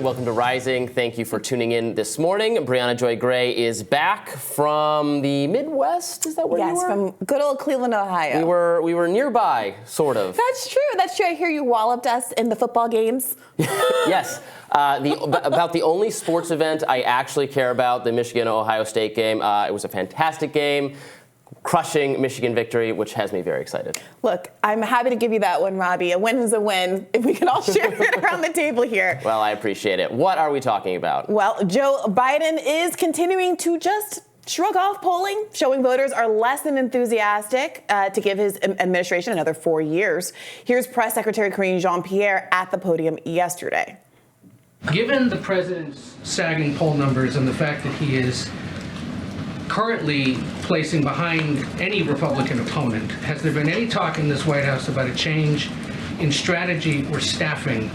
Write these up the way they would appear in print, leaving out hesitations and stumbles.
Welcome to Rising. Thank you for tuning in this morning. Brianna Joy Gray is back from the Midwest. Is that where you were? Yes, from good old Cleveland, Ohio. We were nearby, sort of. That's true. That's true. I hear you walloped us in the football games. Yes. About the only sports event I actually care about, the Michigan-Ohio State game. It was a fantastic game. Crushing Michigan victory, which has me very excited. Look, I'm happy to give you that one, Robbie. A win is a win, if we can all share it around the table here. Well, I appreciate it. What are we talking about? Well, Joe Biden is continuing to just shrug off polling, showing voters are less than enthusiastic to give his administration another 4 years. Here's Press Secretary Karine Jean-Pierre at the podium yesterday. Given the president's sagging poll numbers and the fact that he is currently placing behind any Republican opponent, has there been any talk in this White House about a change in strategy or staffing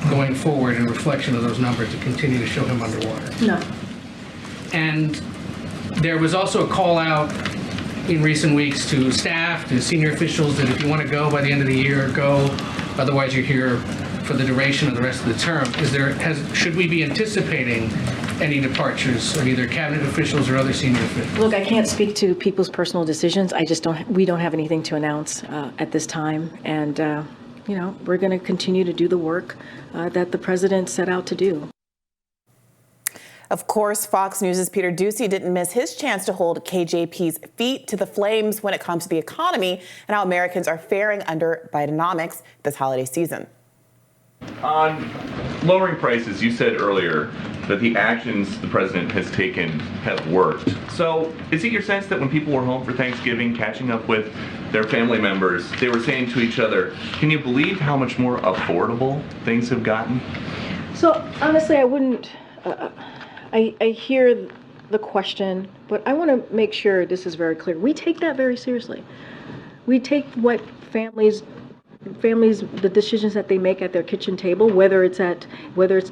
going forward in reflection of those numbers to continue to show him underwater? No. And there was also a call out in recent weeks to staff, to senior officials, that if you want to go by the end of the year, go. Otherwise, you're here for the duration of the rest of the term. Should we be anticipating any departures of either cabinet officials or other senior officials? Look, I can't speak to people's personal decisions. We don't have anything to announce at this time. And, we're going to continue to do the work that the president set out to do. Of course, Fox News' Peter Doocy didn't miss his chance to hold KJP's feet to the flames when it comes to the economy and how Americans are faring under Bidenomics this holiday season. On lowering prices, you said earlier that the actions the president has taken have worked. So is it your sense that when people were home for Thanksgiving, catching up with their family members, they were saying to each other, can you believe how much more affordable things have gotten? So honestly, I wouldn't. I hear the question, but I want to make sure this is very clear. We take that very seriously. We take what families, the decisions that they make at their kitchen table, whether it's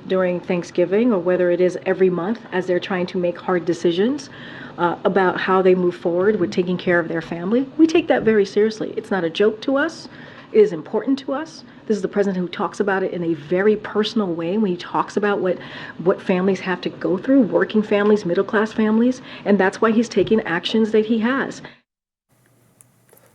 during Thanksgiving or whether it is every month as they're trying to make hard decisions about how they move forward with taking care of their family. We take that very seriously. It's not a joke to us. It is important to us. This is the president who talks about it in a very personal way when he talks about what families have to go through, working families, middle-class families, and that's why he's taking actions that he has.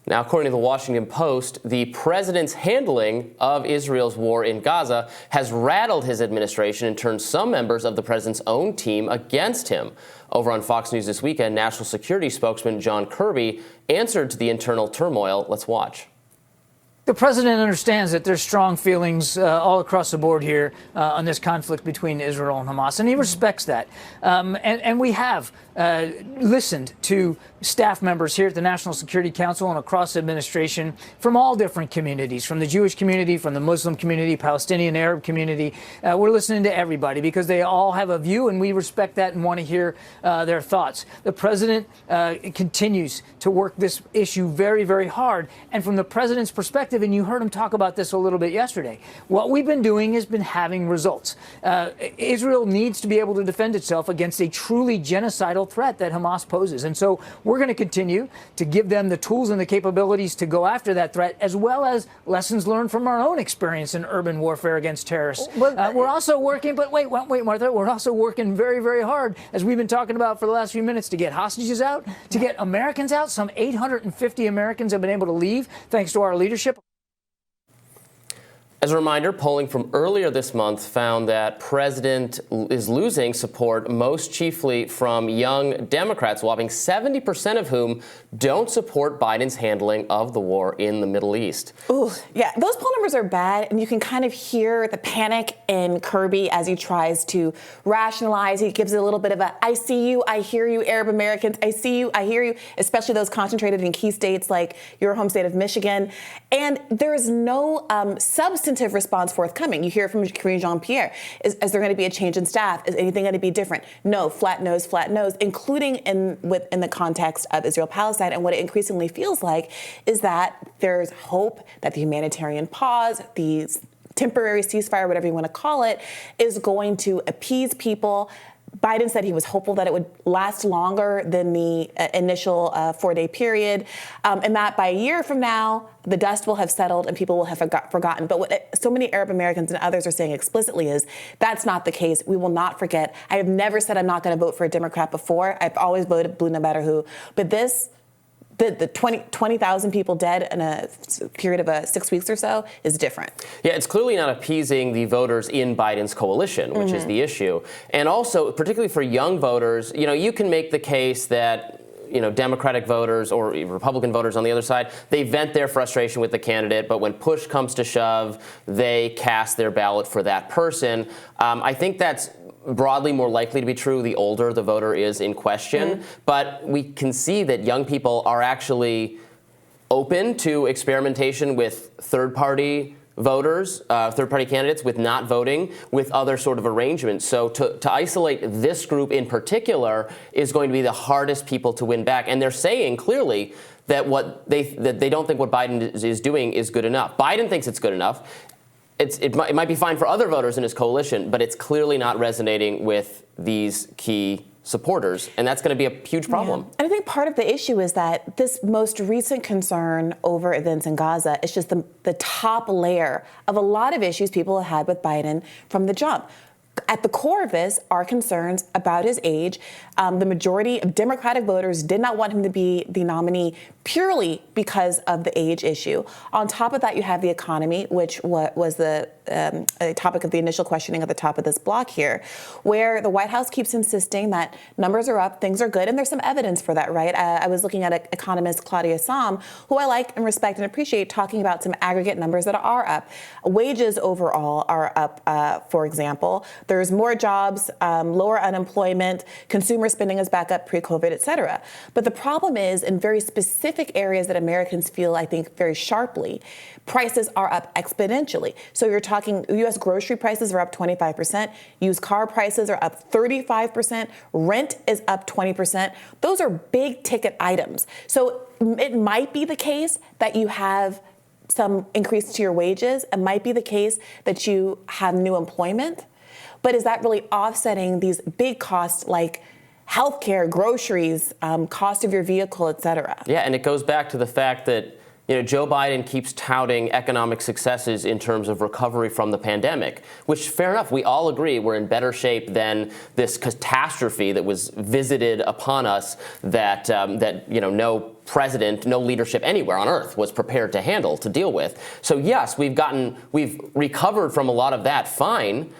Now, according to the Washington Post, the president's handling of Israel's war in Gaza has rattled his administration and turned some members of the president's own team against him. Over on Fox News this weekend, National Security spokesman John Kirby answered to the internal turmoil. Let's watch. The president understands that there's strong feelings all across the board here on this conflict between Israel and Hamas, and he respects that. And we have listened to staff members here at the National Security Council and across the administration from all different communities, from the Jewish community, from the Muslim community, Palestinian Arab community. We're listening to everybody because they all have a view, and we respect that and want to hear their thoughts. The president continues to work this issue very, very hard. And from the president's perspective, and you heard him talk about this a little bit yesterday, what we've been doing has been having results. Israel needs to be able to defend itself against a truly genocidal threat that Hamas poses. And so we're going to continue to give them the tools and the capabilities to go after that threat, as well as lessons learned from our own experience in urban warfare against terrorists. We're also working, but wait, Martha, we're also working very, very hard, as we've been talking about for the last few minutes, to get hostages out, to get Americans out. Some 850 Americans have been able to leave thanks to our leadership. As a reminder, polling from earlier this month found that President is losing support most chiefly from young Democrats, whopping 70% of whom don't support Biden's handling of the war in the Middle East. Ooh, yeah, those poll numbers are bad, and you can kind of hear the panic in Kirby as he tries to rationalize. He gives it a little bit of a, I see you, I hear you, Arab Americans, I see you, I hear you, especially those concentrated in key states like your home state of Michigan. And there is no substantive response forthcoming. You hear from Karine Jean-Pierre. Is there going to be a change in staff? Is anything going to be different? No, flat nose, including in the context of Israel-Palestine. And what it increasingly feels like is that there's hope that the humanitarian pause, these temporary ceasefire, whatever you want to call it, is going to appease people. Biden said he was hopeful that it would last longer than the initial 4-day period, and that by a year from now, the dust will have settled and people will have forgotten. But what so many Arab Americans and others are saying explicitly is that's not the case. We will not forget. I have never said I'm not going to vote for a Democrat before. I've always voted blue no matter who. But this, the 20,000 people dead in a period of 6 weeks or so is different. Yeah, it's clearly not appeasing the voters in Biden's coalition, which is the issue. And also, particularly for young voters, you can make the case that Democratic voters or Republican voters on the other side, they vent their frustration with the candidate, but when push comes to shove, they cast their ballot for that person. I think that's broadly more likely to be true the older the voter is in question. But we can see that young people are actually open to experimentation with third-party voters, third-party candidates, with not voting, with other sort of arrangements. So to isolate this group in particular is going to be the hardest people to win back. And they're saying clearly that that they don't think what Biden is doing is good enough. Biden thinks it's good enough. It might be fine for other voters in his coalition, but it's clearly not resonating with these key supporters, and that's going to be a huge problem. Yeah. And I think part of the issue is that this most recent concern over events in Gaza is just the top layer of a lot of issues people have had with Biden from the jump. At the core of this are concerns about his age. The majority of Democratic voters did not want him to be the nominee purely because of the age issue. On top of that, you have the economy, which was the topic of the initial questioning at the top of this block here, where the White House keeps insisting that numbers are up, things are good, and there's some evidence for that, right? I was looking at economist Claudia Sahm, who I like and respect and appreciate, talking about some aggregate numbers that are up. Wages overall are up, for example. There's more jobs, lower unemployment, consumer spending is back up pre-COVID, et cetera. But the problem is in very specific areas that Americans feel, I think, very sharply, prices are up exponentially. So you're talking U.S. grocery prices are up 25%, used car prices are up 35%, rent is up 20%. Those are big ticket items. So it might be the case that you have some increase to your wages. It might be the case that you have new employment. But is that really offsetting these big costs like healthcare, groceries, cost of your vehicle, et cetera? Yeah, and it goes back to the fact that Joe Biden keeps touting economic successes in terms of recovery from the pandemic, which, fair enough, we all agree we're in better shape than this catastrophe that was visited upon us that no president, no leadership anywhere on earth was prepared to handle, to deal with. So yes, we've recovered from a lot of that, fine.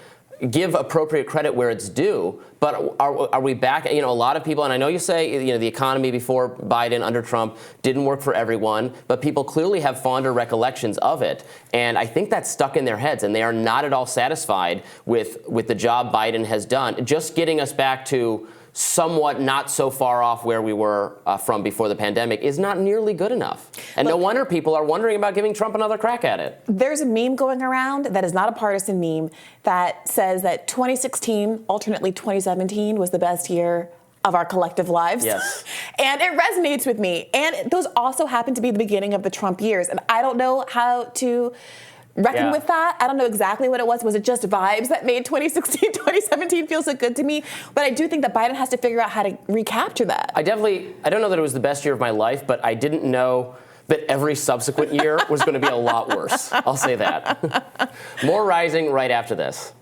Give appropriate credit where it's due, but are we back? A lot of people, and I know you say, the economy before Biden under Trump didn't work for everyone, but people clearly have fonder recollections of it. And I think that's stuck in their heads, and they are not at all satisfied with the job Biden has done. Just getting us back to somewhat not so far off where we were from before the pandemic is not nearly good enough. And no wonder people are wondering about giving Trump another crack at it. There's a meme going around that is not a partisan meme that says that 2016, alternately 2017, was the best year of our collective lives. Yes. And it resonates with me. And those also happen to be the beginning of the Trump years. And I don't know how to reckon with that. I don't know exactly what it was. Was it just vibes that made 2016, 2017 feel so good to me? But I do think that Biden has to figure out how to recapture that. I don't know that it was the best year of my life, but I didn't know that every subsequent year was going to be a lot worse. I'll say that. More Rising right after this.